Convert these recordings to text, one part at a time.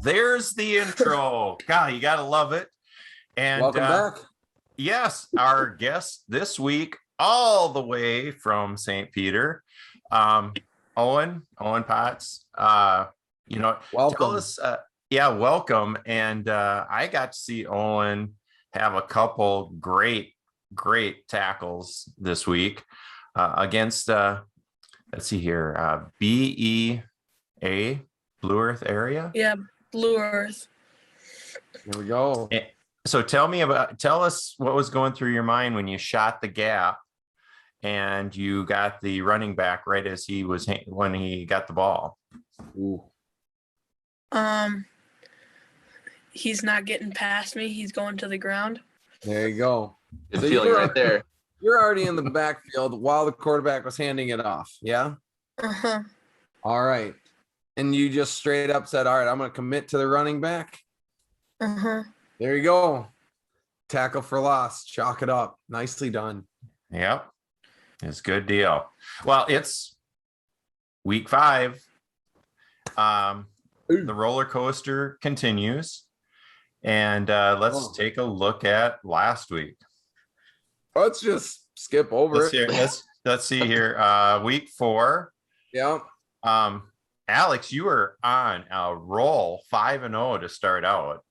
there's the intro. God, you gotta love it. And welcome back. Yes, our guest this week, all the way from St. Peter, Owen Potts. Welcome. Tell us, welcome. And I got to see Owen have a couple great tackles this week against let's see here, BEA, Blue Earth area. Yeah, Blue Earth. Here we go. So tell us what was going through your mind when you shot the gap and you got the running back right as when he got the ball. Ooh. He's not getting past me. He's going to the ground. There you go. Good feeling right there. You're already in the backfield while the quarterback was handing it off. Yeah. Uh-huh. All right. And you just straight up said, all right, I'm going to commit to the running back. Uh-huh. There you go. Tackle for loss. Chalk it up. Nicely done. Yep. It's a good deal. Well, it's week 5. The roller coaster continues. And let's take a look at last week. Let's just skip over it. Let's see here. Week 4. Yeah. Alex, you were on a roll, 5-0 to start out.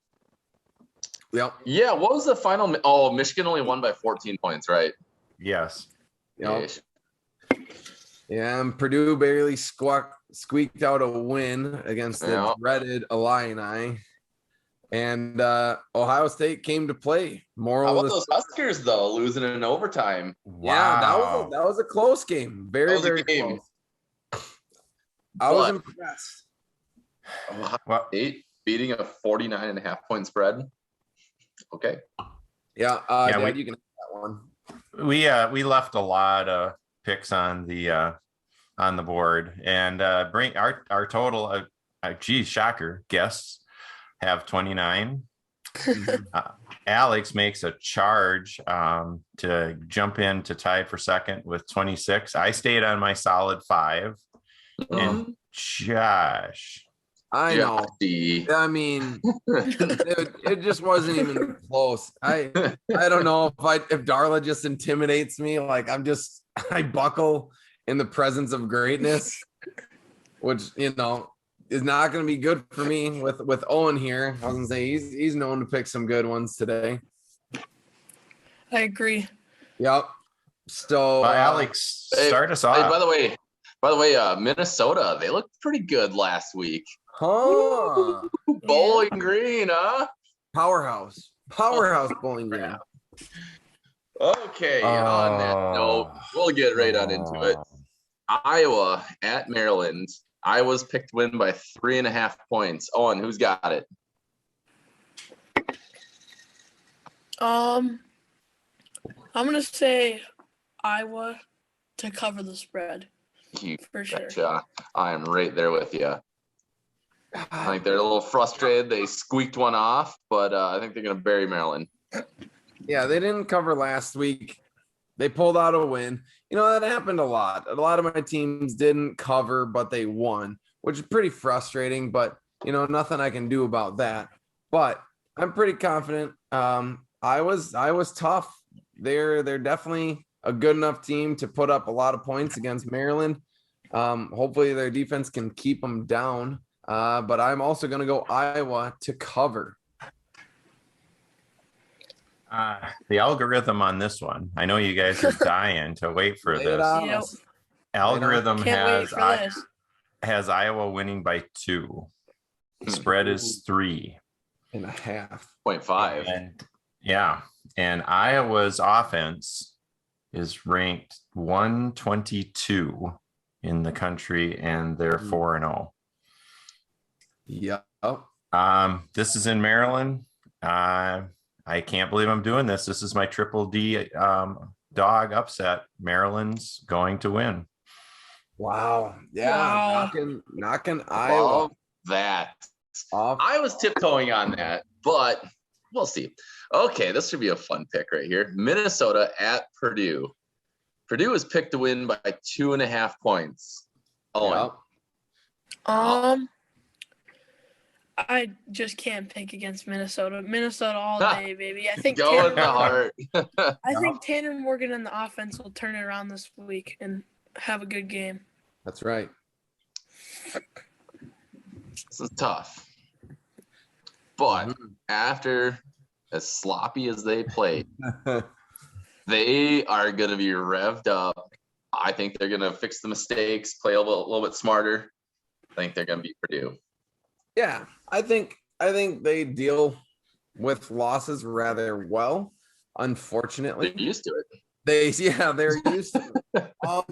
Yep. Yeah. What was the final? Oh, Michigan only won by 14 points, right? Yes. Yep. Yeah. And Purdue barely squeaked out a win against the dreaded Illini. And Ohio State came to play. How about those Huskers, though, losing in overtime? Wow. Yeah, that was a close game. Very close. I was impressed. Ohio State beating a 49.5-point spread. Okay. Yeah, Dad, you can have that one. We left a lot of picks on the board, and bring our total. Shocker! Guests have 29. Alex makes a charge to jump in to tie for second with 26. I stayed on my solid 5. And Josh, I know. I mean, it just wasn't even close. I don't know if Darla just intimidates me. Like I buckle in the presence of greatness, which is not going to be good for me with Owen here. I was gonna say he's known to pick some good ones today. I agree. Yep. So Alex, start us off. Hey, by the way, Minnesota, they looked pretty good last week. Huh? Bowling Green, huh? Powerhouse Bowling Green. Okay, on that note, we'll get right on into it. Iowa at Maryland. Iowa's picked to win by 3.5 points. Owen, who's got it? I'm gonna say Iowa to cover the spread. For sure. I am right there with you. I think they're a little frustrated. They squeaked one off, but I think they're going to bury Maryland. Yeah, they didn't cover last week. They pulled out a win. That happened a lot. A lot of my teams didn't cover, but they won, which is pretty frustrating, but, nothing I can do about that. But I'm pretty confident. I was tough. They're definitely a good enough team to put up a lot of points against Maryland. Hopefully their defense can keep them down. But I'm also going to go Iowa to cover. The algorithm on this one, I know you guys are dying to wait for this. Yep. Algorithm Can't wait for this. has Iowa winning by 2. The spread is 3.5. 0.5. And Iowa's offense is ranked 122 in the country, and they're 4-0. Yeah. This is in Maryland. I can't believe I'm doing this. This is my triple D dog upset. Maryland's going to win. Wow. Yeah. Wow. Knocking Iowa. Love that. Off. I was tiptoeing on that, but we'll see. Okay, this should be a fun pick right here. Minnesota at Purdue. Purdue is picked to win by 2.5 points. Owen. Yep. I just can't pick against Minnesota. Minnesota all day, baby. I think Go with the heart. I think Tanner Morgan and the offense will turn it around this week and have a good game. That's right. This is tough. But after as sloppy as they played, they are going to be revved up. I think they're going to fix the mistakes, play a little bit smarter. I think they're going to beat Purdue. Yeah, I think they deal with losses rather well. Unfortunately, They're used to it. they're used to it. I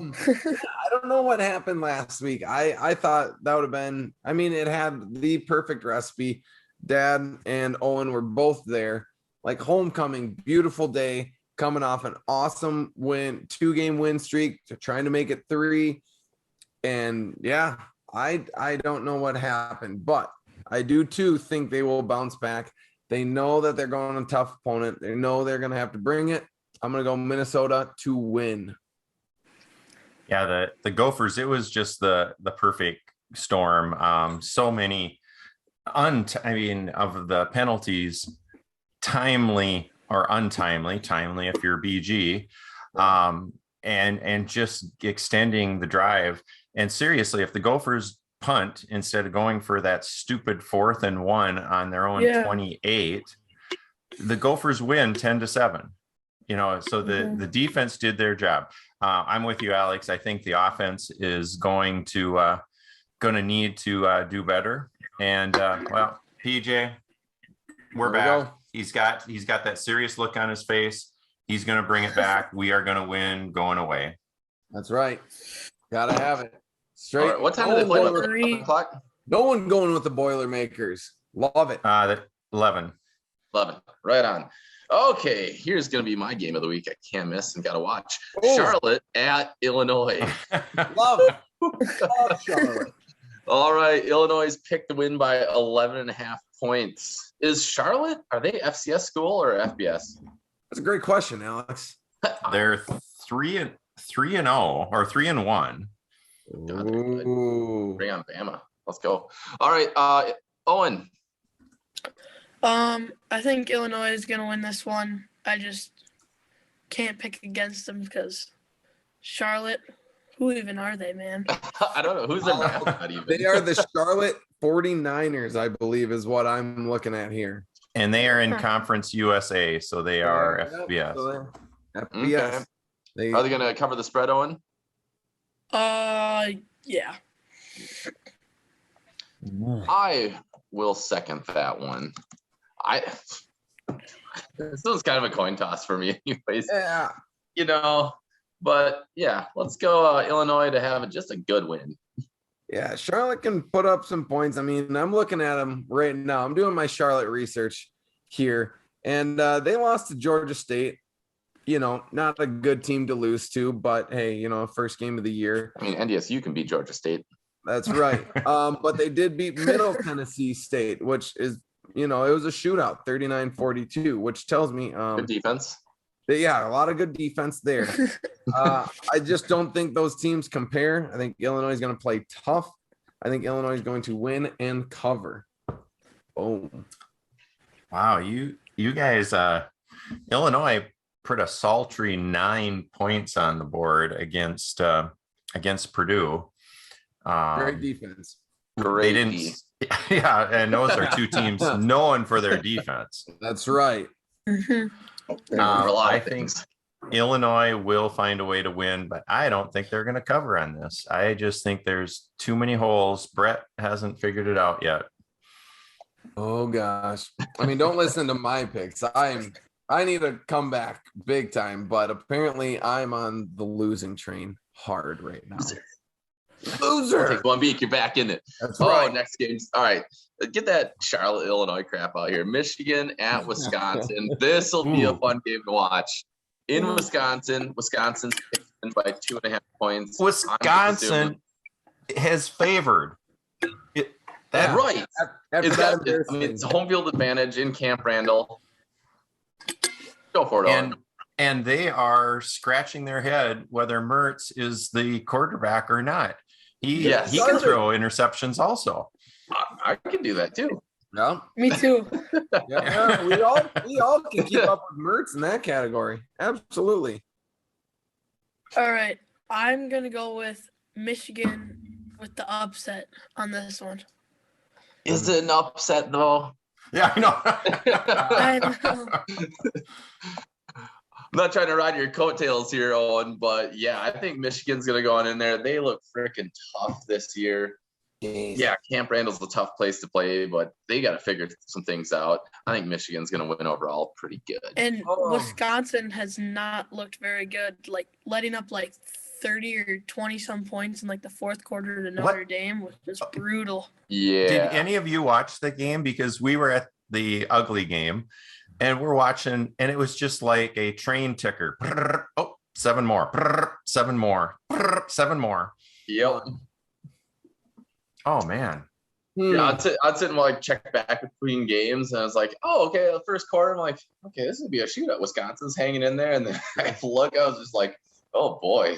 don't know what happened last week. I thought that would have been. I mean, it had the perfect recipe. Dad and Owen were both there. Like homecoming, beautiful day, coming off an awesome 2-game win streak, trying to make it 3. And yeah, I don't know what happened, but I do too think they will bounce back. They know that they're going on a tough opponent. They know they're going to have to bring it. I'm going to go Minnesota to win. Yeah, the Gophers, it was just the perfect storm. So many of the penalties, timely or untimely, if you're BG, and just extending the drive. And seriously, if the Gophers punt instead of going for that stupid 4th and 1 on their own 28, the Gophers win 10-7. So the defense did their job. I'm with you, Alex. I think the offense is going to need to do better. And PJ, we're back. Go. He's got that serious look on his face. He's going to bring it back. We are going to win going away. That's right. Gotta have it. Straight. Right, what time do they play? 11 o'clock? No one going with the Boilermakers. Love it. 11. 11. Right on. Okay, here's going to be my game of the week. I can't miss and got to watch. Oh. Charlotte at Illinois. Love Charlotte. All right, Illinois picked to win by 11.5 points. Is Charlotte, are they FCS school or FBS? That's a great question, Alex. They're 3-0 or 3-1. Ooh. Bring on Bama. Let's go. All right, Owen. I think Illinois is going to win this one. I just can't pick against them because Charlotte, who even are they, man? I don't know. Who's their mascot even? They are the Charlotte 49ers, I believe, is what I'm looking at here. And they are in Conference USA, so they are FBS. FBS. Okay. Are they going to cover the spread, Owen? Yeah. I will second that one. This was kind of a coin toss for me anyways. Yeah. But yeah, let's go Illinois to have just a good win. Yeah, Charlotte can put up some points. I mean, I'm looking at them right now. I'm doing my Charlotte research here, and they lost to Georgia State. Not a good team to lose to, but hey, first game of the year. I mean, NDSU can beat Georgia State. That's right. But they did beat Middle Tennessee State, which is, it was a shootout, 39-42, which tells me good defense. a lot of good defense there. I just don't think those teams compare. I think Illinois is going to play tough. I think Illinois is going to win and cover. Boom. Wow, you guys, Illinois put a sultry 9 points on the board against Purdue. Great defense. They didn't. Yeah, and those are two teams known for their defense. That's right. I think Illinois will find a way to win, but I don't think they're going to cover on this. I just think there's too many holes. Brett hasn't figured it out yet. Oh gosh. I mean, don't listen to my picks. I need a comeback big time, but apparently I'm on the losing train hard right now. Loser. Take 1 week, you're back in it. That's right. Next game. All right. Get that Charlotte, Illinois crap out here. Michigan at Wisconsin. This will be a fun game to watch. In Wisconsin's picked by 2.5 points. Wisconsin has favored. Right. It's home field advantage in Camp Randall. Go for it. And they are scratching their head whether Mertz is the quarterback or not. He can throw interceptions also. I can do that too. Yeah. Me too. Yeah. We all can keep up with Mertz in that category. Absolutely. All right. I'm going to go with Michigan with the upset on this one. Is it an upset though? Yeah, I know. I know. I'm not trying to ride your coattails here, Owen, but yeah, I think Michigan's gonna go on in there. They look freaking tough this year. Jeez. Yeah, Camp Randall's a tough place to play, but they got to figure some things out. I think Michigan's gonna win overall pretty good. And Oh. Wisconsin has not looked very good, like letting up like 30 or 20 some points in like the fourth quarter to Notre Dame was just brutal. Yeah. Did any of you watch the game? Because we were at the ugly game and we're watching, and it was just like a train ticker. Oh, 7 more, 7 more, 7 more. Yep. Oh man. Yeah, I'd sit and like check back between games, and I was like, oh, okay, the first quarter, I'm like, okay, this would be a shootout. Wisconsin's hanging in there, and then I look, I was just like, oh boy,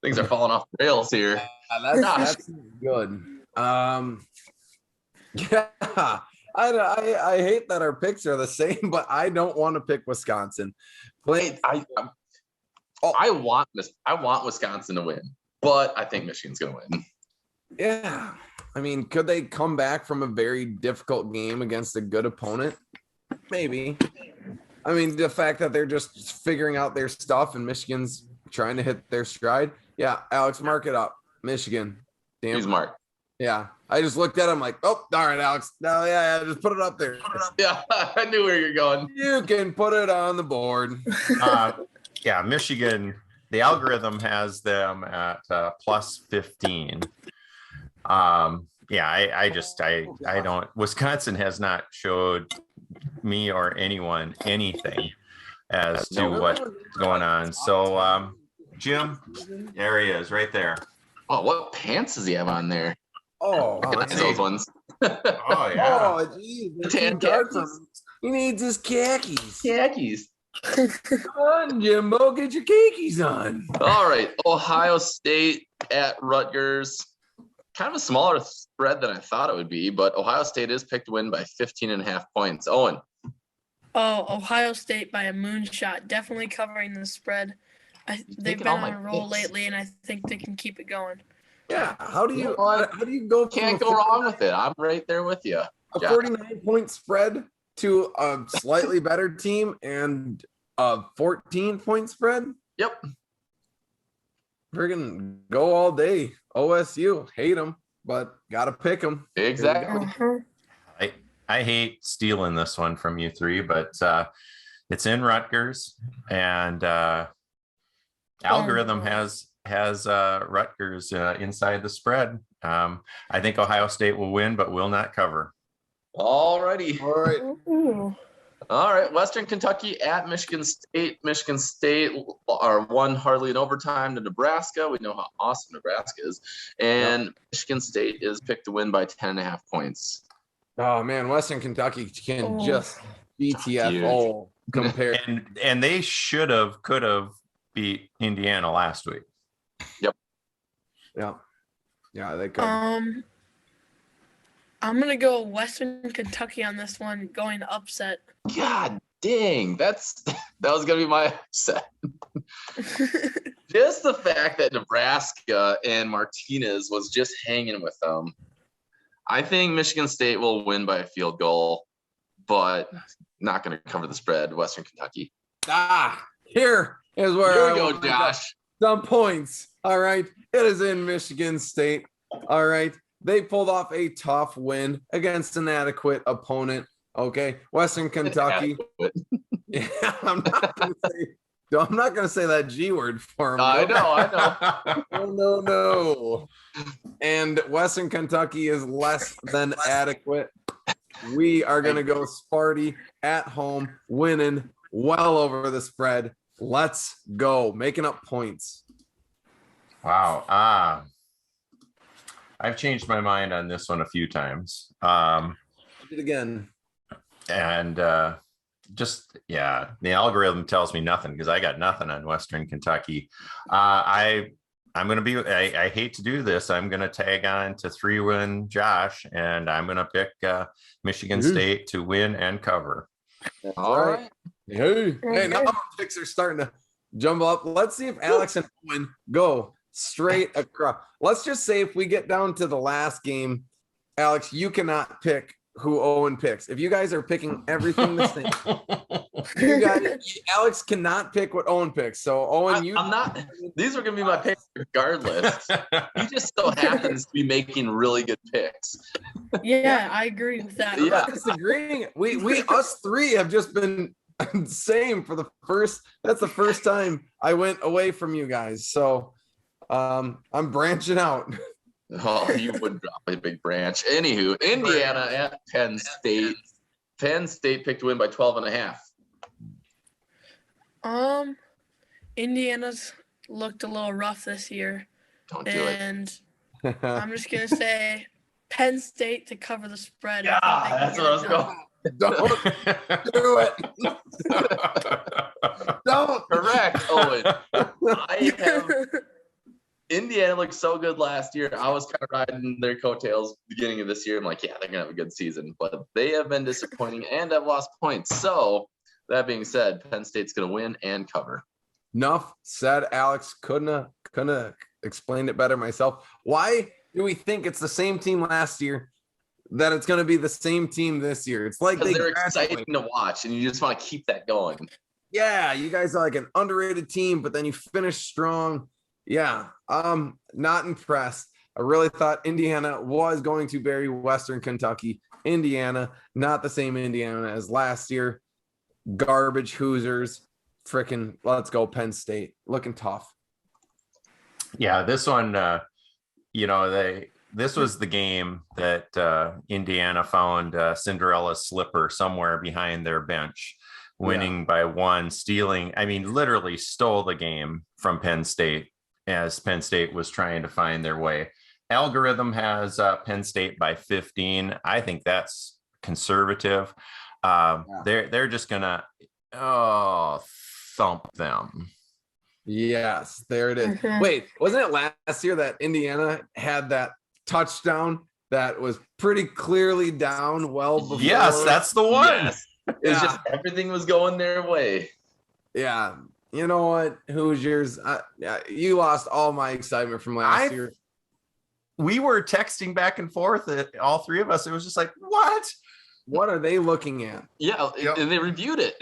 things are falling off the rails here. That's good. Yeah, I hate that our picks are the same, but I don't want to pick Wisconsin. Wait, I want Wisconsin to win, but I think Michigan's gonna win. Yeah, I mean, could they come back from a very difficult game against a good opponent? Maybe. I mean, the fact that they're just figuring out their stuff and Michigan's trying to hit their stride. Yeah, Alex, mark it up. Michigan. Damn. Who's Mark? Yeah, I just looked at him like, oh, all right, Alex. No, yeah, just put it up there. Yeah, I knew where you're going. You can put it on the board. Yeah, Michigan, the algorithm has them at plus 15. Yeah, I don't, Wisconsin has not showed me or anyone anything as to what's going on. So, Jim, there he is right there. Oh, what pants does he have on there? Oh, That's those ones. Oh, yeah. Oh, geez. Tan khakis. He needs his khakis. Khakis. Come on, Jimbo, get your khakis on. All right, Ohio State at Rutgers. Kind of a smaller spread than I thought it would be, but Ohio State is picked to win by 15.5 points. Owen. Oh, Ohio State by a moonshot, definitely covering the spread. They've been on a roll lately, and I think they can keep it going. Yeah, how do you go? Can't go wrong with it. I'm right there with you. A 49-point spread to a slightly better team and a 14-point spread? Yep. Friggin' go all day. OSU, hate them, but gotta pick them. Exactly. I hate stealing this one from you three, but it's in Rutgers, and algorithm has Rutgers inside the spread. I think Ohio State will win, but will not cover. All righty. All right. Ooh. All right. Western Kentucky at Michigan State. Michigan State are won hardly in overtime to Nebraska. We know how awesome Nebraska is. And Michigan State is picked to win by 10.5 points. Oh man, Western Kentucky can just BTFO compare. And they could have beat Indiana last week. Yep. Yeah, they could. I'm gonna go Western Kentucky on this one, going upset. God dang, that was gonna be my upset. Just the fact that Nebraska and Martinez was just hanging with them. I think Michigan State will win by a field goal, but not going to cover the spread. Western Kentucky. Here is where Here we go, Josh. Some points. All right. It is in Michigan State. All right. They pulled off a tough win against an adequate opponent. Okay. Western Kentucky. Yeah, I'm not gonna say that G word for him. I know. No. And Western Kentucky is less than adequate. We are gonna go Sparty at home, winning well over the spread. Let's go, making up points. Wow. I've changed my mind on this one a few times. It again. And the algorithm tells me nothing because I got nothing on Western Kentucky. I I'm going to be, I hate to do this. I'm going to tag on to 3-win Josh, and I'm going to pick Michigan State to win and cover. All right. Hey, now our picks are starting to jumble up. Let's see if Alex and Owen go straight across. Let's just say if we get down to the last game, Alex, you cannot pick who Owen picks. If you guys are picking everything the same, Alex cannot pick what Owen picks. So Owen, I'm not. These are going to be my picks regardless. He just so happens to be making really good picks. Yeah, I agree with that. I'm not disagreeing. We us three have just been same for the first. That's the first time I went away from you guys. So I'm branching out. Oh, you would drop a big branch. Anywho, Indiana at Penn State. Penn State picked to win by 12.5. Indiana's looked a little rough this year. Don't do it. And I'm just gonna say Penn State to cover the spread. Yeah, that's what I was going. Don't do it. Don't. Correct, Owen. Indiana looked so good last year. I was kind of riding their coattails beginning of this year. I'm like, yeah, they're gonna have a good season, but they have been disappointing and have lost points. So that being said, Penn State's gonna win and cover. Enough said, Alex. Couldn't have explained it better myself. Why do we think it's the same team last year that it's going to be the same team this year? It's like they're exciting to watch, and you just want to keep that going. Yeah, you guys are like an underrated team, but then you finish strong. Yeah, not impressed. I really thought Indiana was going to bury Western Kentucky. Indiana, not the same Indiana as last year. Garbage Hoosiers. Freaking let's go Penn State. Looking tough. Yeah, this one, this was the game that Indiana found Cinderella's slipper somewhere behind their bench, winning by 1, literally stole the game from Penn State as Penn State was trying to find their way. Algorithm has Penn State by 15. I think that's conservative. They're just gonna thump them. Yes, there it is. Wait, wasn't it last year that Indiana had that touchdown that was pretty clearly down well before? Yes, that's the one. Yes. It's just everything was going their way. Yeah. You know what, Hoosiers? You lost all my excitement from last year. We were texting back and forth, all three of us. It was just like, what? What are they looking at? Yeah, and they reviewed it.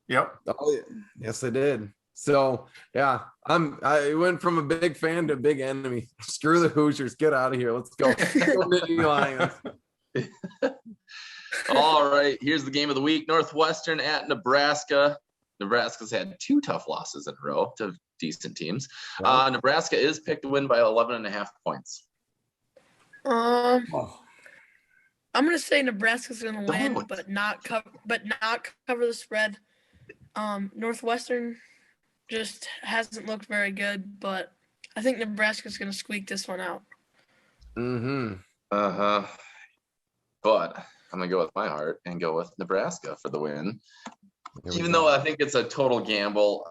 Yep. Oh, yeah. Yes, they did. So yeah, I went from a big fan to a big enemy. Screw the Hoosiers. Get out of here. Let's go. Lions. All right. Here's the game of the week. Northwestern at Nebraska. Nebraska's had 2 tough losses in a row to decent teams. Nebraska is picked to win by 11.5 points. I'm gonna say Nebraska's gonna win, but not cover the spread. Northwestern just hasn't looked very good, but I think Nebraska's going to squeak this one out. But I'm going to go with my heart and go with Nebraska for the win. Even though I think it's a total gamble,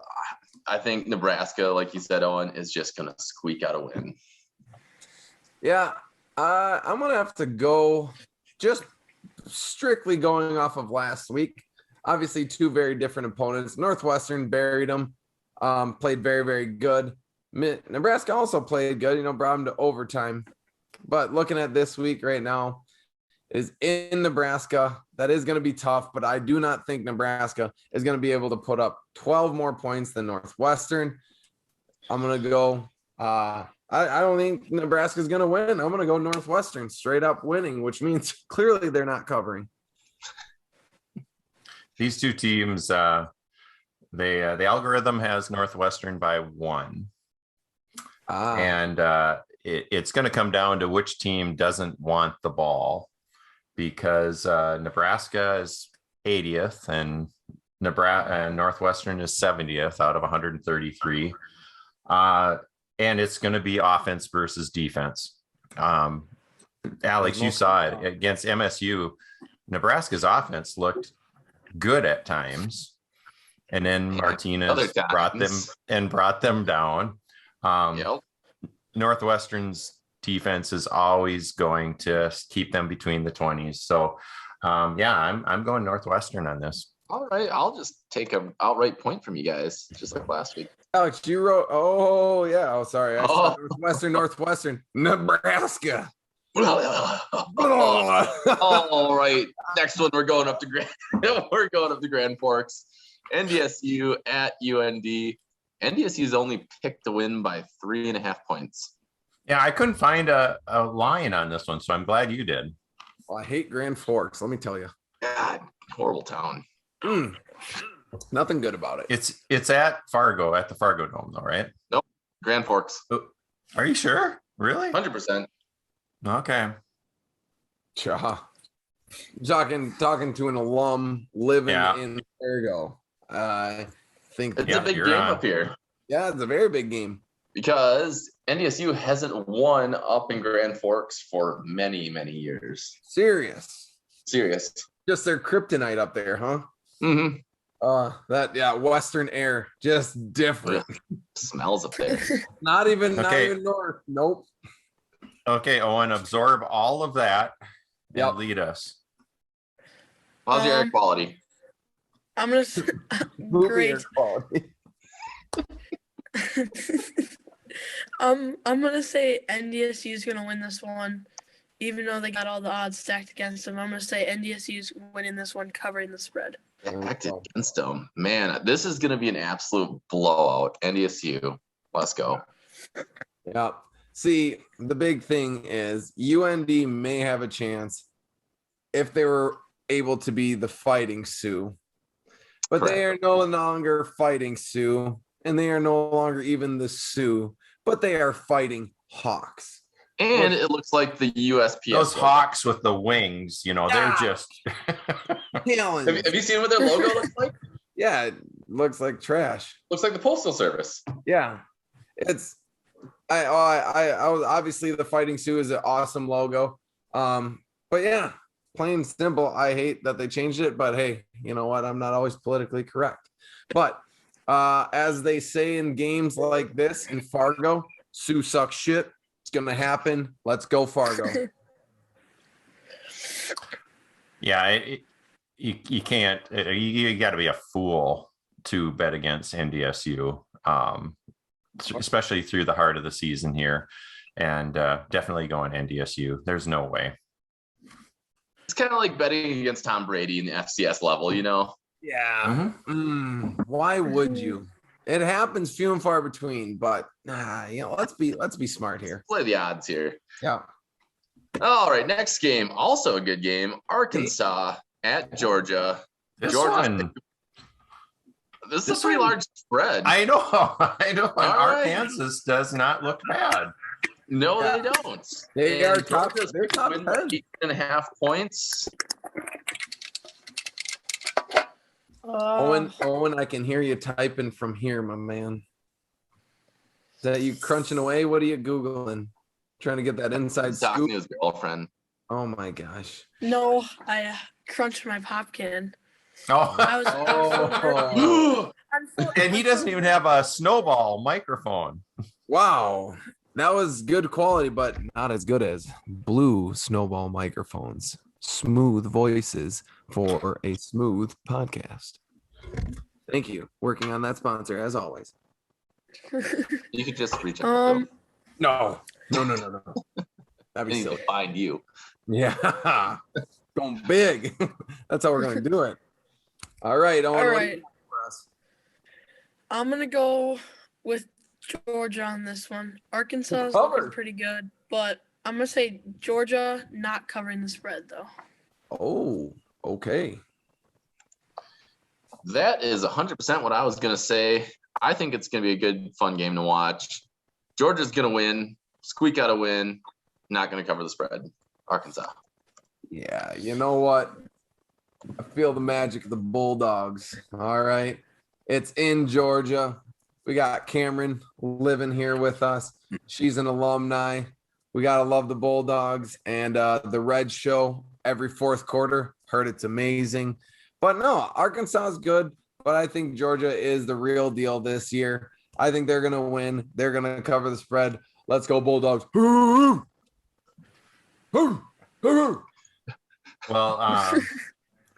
I think Nebraska, like you said, Owen, is just going to squeak out a win. Yeah, I'm going to have to go just strictly going off of last week. Obviously, 2 very different opponents. Northwestern buried them, played very, very good. Nebraska also played good, brought them to overtime. But looking at this week right now is in Nebraska. That is going to be tough, but I do not think Nebraska is going to be able to put up 12 more points than Northwestern. I'm going to go I don't think Nebraska is going to win. I'm going to go Northwestern straight up winning, which means clearly they're not covering. These 2 teams, the algorithm has Northwestern by 1. And it's going to come down to which team doesn't want the ball, because Nebraska is 80th and Northwestern is 70th out of 133. And it's going to be offense versus defense. Alex, you saw it against MSU. Nebraska's offense looked good at times, and then Martinez brought them down. Northwestern's defense is always going to keep them between the 20s. So, I'm going Northwestern on this. All right, I'll just take an outright point from you guys, just like last week. Alex, you wrote. Oh yeah. Oh, sorry. I said Northwestern, Nebraska. All right, next one we're going up to Grand Forks. NDSU at UND. NDSU's only picked to win by 3.5 points. Yeah, I couldn't find a line on this one, so I'm glad you did. Well, I hate Grand Forks. Let me tell you. God, horrible town. Nothing good about it. It's at Fargo, at the Fargo Dome, though, right? Nope. Grand Forks. Are you sure? Really? 100%. Okay. Talking to an alum living in Fargo. I think it's a big game up here. Yeah, it's a very big game. Because NDSU hasn't won up in Grand Forks for many, many years. Serious. Just their kryptonite up there, huh? Mm-hmm. Western air, just different. Smells up there. Not even north. Nope. Okay, Owen, absorb all of that and lead us. How's your air quality? I'm gonna say, great. I'm gonna say NDSU is gonna win this one, even though they got all the odds stacked against them. I'm gonna say NDSU is winning this one, covering the spread. Stacked against them, man. This is gonna be an absolute blowout. NDSU, let's go. Yeah. See, the big thing is UND may have a chance if they were able to be the Fighting Sioux, but Correct. They are no longer Fighting Sioux, and they are no longer even the Sioux, but they are Fighting Hawks. And it looks like the USPS. Those hawks with the wings, they're just. Have you seen what their logo looks like? Yeah, it looks like trash. Looks like the Postal Service. Yeah, it's. I was obviously the Fighting Sioux is an awesome logo. But yeah, plain and simple. I hate that they changed it, but hey, you know what? I'm not always politically correct. But as they say in games like this in Fargo, Sioux suck shit. It's gonna happen. Let's go, Fargo. Yeah, you can't. You got to be a fool to bet against NDSU. Especially through the heart of the season here, and definitely going NDSU. There's no way. It's kind of like betting against Tom Brady in the FCS level, Yeah. Why would you? It happens few and far between, but let's be smart here. Play the odds here. Yeah. All right, next game, also a good game. Arkansas at Georgia. This is a pretty large spread. I know. Arkansas right. does not look bad. No, they don't. They are top. They're top 10. 8.5 points. Owen, I can hear you typing from here, my man. Is that you crunching away? What are you Googling? Trying to get that inside Talking scoop? to his girlfriend. Oh my gosh. No, I crunched my pop can. Oh, and he doesn't even have a snowball microphone. Wow. That was good quality, but not as good as Blue Snowball microphones. Smooth voices for a smooth podcast. Thank you. Working on that sponsor as always. You could just reach out. No. That'd be Need silly. to find you. Yeah. Going big. That's how we're going to do it. All right. Owen, All what do right. you got for us? I'm gonna go with Georgia on this one. Arkansas is Covered. looking pretty good, but I'm gonna say Georgia not covering the spread though. Oh, okay. That is 100% what I was going to say. I think it's going to be a good, fun game to watch. Georgia's going to win, squeak out a win, not going to cover the spread. Arkansas. Yeah, you know what? I feel the magic of the Bulldogs. All right. It's in Georgia. We got Cameron living here with us. She's an alumni. We got to love the Bulldogs and the Red Show every fourth quarter. Heard it's amazing. But no, Arkansas is good, but I think Georgia is the real deal this year. I think they're going to win. They're going to cover the spread. Let's go Bulldogs. Well,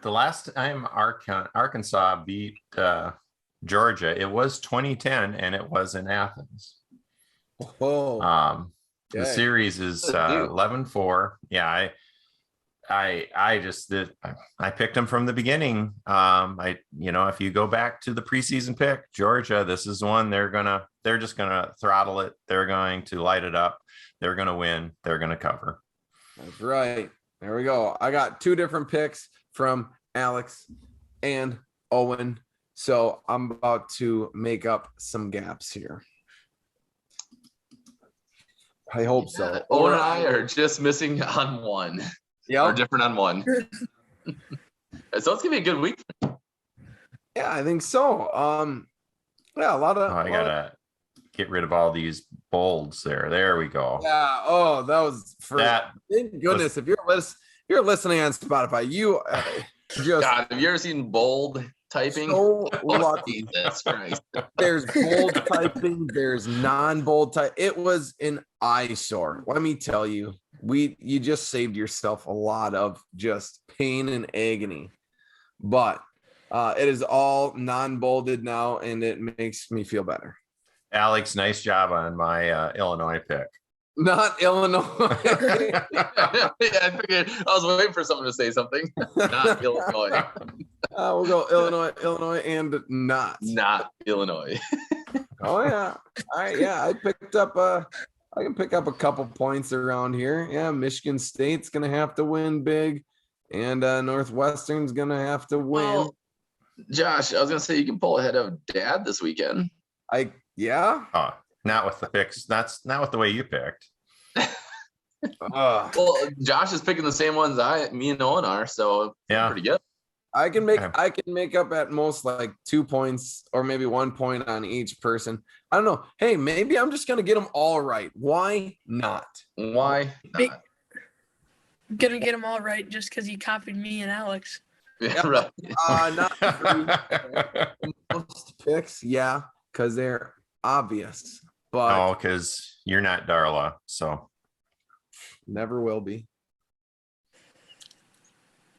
the last time Arkansas beat Georgia, it was 2010, and it was in Athens. Oh, The series is 11-4. Yeah, I just did. I picked them from the beginning. If you go back to the preseason pick, Georgia, this is one they're just gonna throttle it. They're going to light it up. They're gonna win. They're gonna cover. That's right. There we go. I got 2 different picks from Alex and Owen. So I'm about to make up some gaps here. I hope so. Owen and I are just missing on one. Yeah. Or different on one. So it's gonna be a good week. Yeah, I think so. Yeah, a lot of. I gotta get rid of all these bolds there. There we go. Yeah. Oh, that was for That. Thank goodness. If you're listening on Spotify, you just God, have you ever seen bold typing? so lucky. Jesus Christ. There's bold typing. There's non-bold type. It was an eyesore. Let me tell you. You just saved yourself a lot of just pain and agony, but it is all non-bolded now, and it makes me feel better. Alex, nice job on my Illinois pick. Not Illinois. Yeah, I figured I was waiting for someone to say something. Not Illinois. We'll go Illinois, and not Illinois. Oh yeah, all right. Yeah, I can pick up a couple points around here. Yeah, Michigan State's gonna have to win big, and Northwestern's gonna have to win. Well, Josh, I was gonna say you can pull ahead of Dad this weekend. Yeah. Oh, not with the picks. That's not with the way you picked. Well, Josh is picking the same ones me and Owen are, so yeah, pretty good. I can make up at most like 2 points or maybe 1 point on each person. I don't know. Hey, maybe I'm just gonna get them all right. Why not? Why not? Gonna get them all right just because you copied me and Alex. Yeah, right. Not most picks, yeah, because they're obvious, but because you're not Darla, so never will be.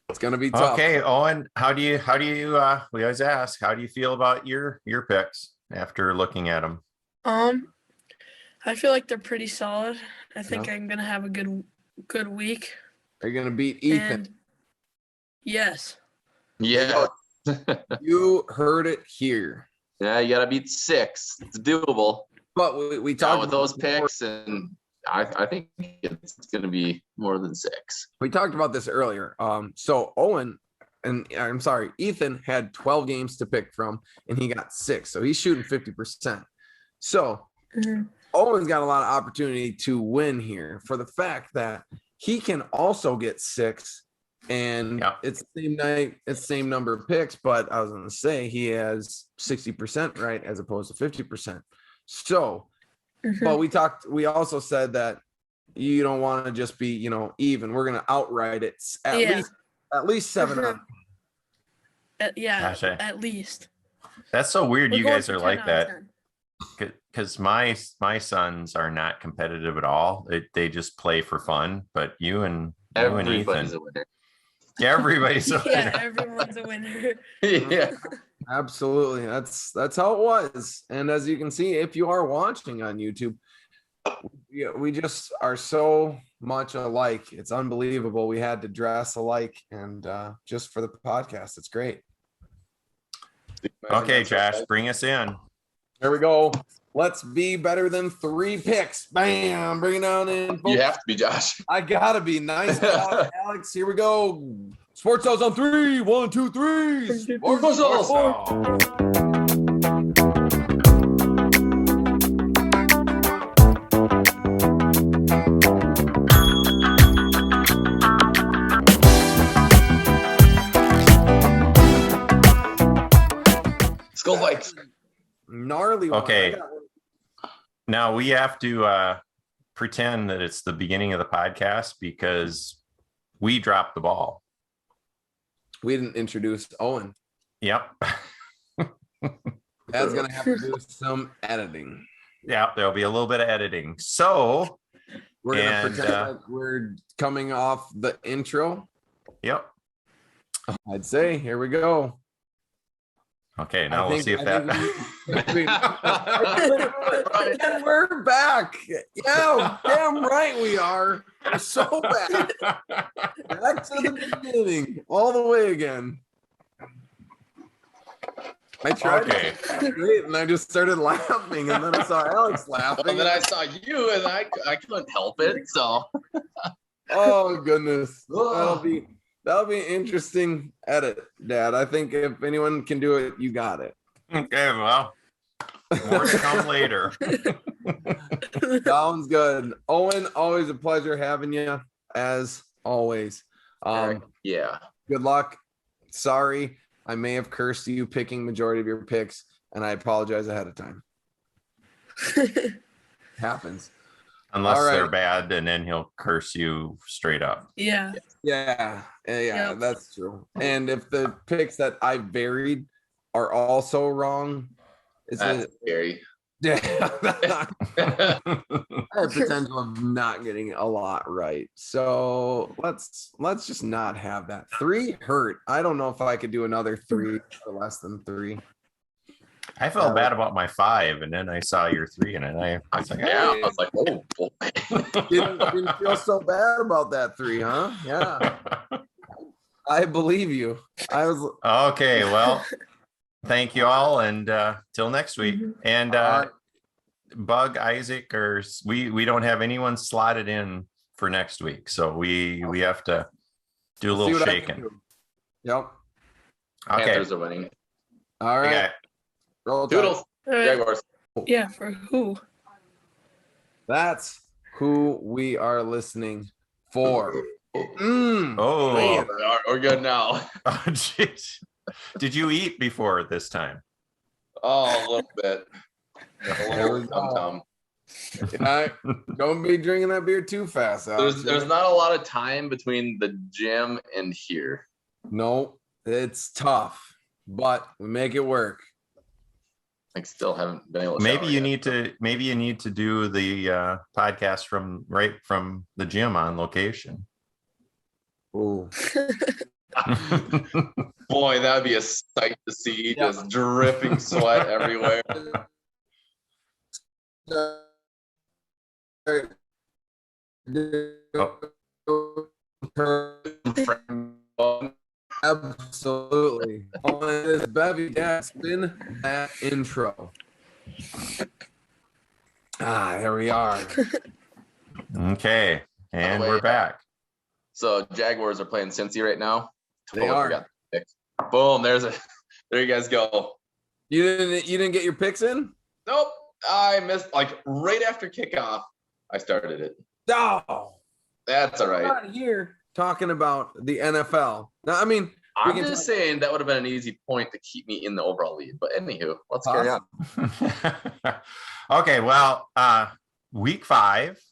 It's gonna be tough. Okay, Owen, how do you we always ask, how do you feel about your picks after looking at them? I feel like they're pretty solid. I think I'm gonna have a good week. Are you gonna beat Ethan? And yes. Yeah. You heard it here. Yeah, you gotta beat 6. It's doable. But we talked with those picks, and I think it's gonna be more than 6. We talked about this earlier. So Owen, and I'm sorry, Ethan had 12 games to pick from, and he got 6. So he's shooting 50%. So Owen's got a lot of opportunity to win here for the fact that he can also get 6, and it's the same night, it's the same number of picks, but I was going to say he has 60% right as opposed to 50%. So, but we also said that you don't want to just be, even. We're going to outright it at least 7 on. At least. That's so weird. You guys are like that. Because my sons are not competitive at all. They just play for fun. But you and everybody's Ethan, a winner. Everybody's a winner. Yeah, everyone's a winner. Yeah, absolutely. That's how it was. And as you can see, if you are watching on YouTube, we just are so much alike. It's unbelievable. We had to dress alike, and just for the podcast, it's great. Okay, Josh, bring us in. There we go. Let's be better than 3 picks. Bam. Bring it on in. Folks. You have to be, Josh. I gotta be. Nice job, Alex. Here we go. Sports House on 3. 1, 2, 3. Sports House. Skull Vikes. Gnarly one. Okay. Now we have to pretend that it's the beginning of the podcast because we dropped the ball. We didn't introduce Owen. Yep. That's going to have to do some editing. Yeah, there'll be a little bit of editing. So We're gonna And, pretend like we're coming off the intro. yep. I'd say, here we go. Okay, now we'll see if And that. we're back. Yeah, damn right we are. We're so back. Back to the beginning, all the way again. I tried Okay. to great, and I just started laughing, and then I saw Alex laughing. And then I saw you, and I couldn't help it. So, Oh goodness, that'll be an interesting edit, Dad. I think if anyone can do it, you got it. Okay, well, more to come later. Sounds good. Owen, always a pleasure having you, as always. yeah. Good luck. Sorry, I may have cursed you picking majority of your picks, and I apologize ahead of time. Happens. Unless All right. they're bad, and then he'll curse you straight up. Yeah. Yeah, Yep. that's true. And if the picks that I varied are also wrong, it's That's scary. yeah. I have potential of not getting a lot right. So let's just not have that. 3 hurt. I don't know if I could do another 3 or less than 3. I felt bad about my 5, and then I saw your 3, and I was like, Yeah, I was like, oh boy. Didn't feel so bad about that 3, huh? Yeah. I believe you. I was okay, well, thank you all, and till next week. And Bug, Isaac, or we don't have anyone slotted in for next week, so we have to do a see little what I can shaking. do. Yep. Okay, Panthers are winning. All right. okay. Roll Tide. Doodles. All right. Jaguars. Yeah. For who? That's who we are listening for. Oh, Man. We're good now. oh, jeez. Did you eat before this time? Oh, a little bit. A There we little go. tum-tum. Don't be drinking that beer too fast, Alex. There's not a lot of time between the gym and here. No, it's tough, but we make it work. I still haven't been able to. Maybe shower you yet. need to do the podcast from the gym on location. Ooh. Boy, that would be a sight to see. Just dripping sweat everywhere. Absolutely. On this bevy, yeah, spin that intro. There we are. Okay, and By the way, we're back. So Jaguars are playing Cincy right now. They are. forgot the picks. Boom. There you guys go. You didn't get your picks in? Nope. I missed right after kickoff. I started it. No. That's all We're right. not here talking about the NFL. Now, I mean, I'm just saying that would have been an easy point to keep me in the overall lead. But anywho, let's carry on. Okay, well, week 5,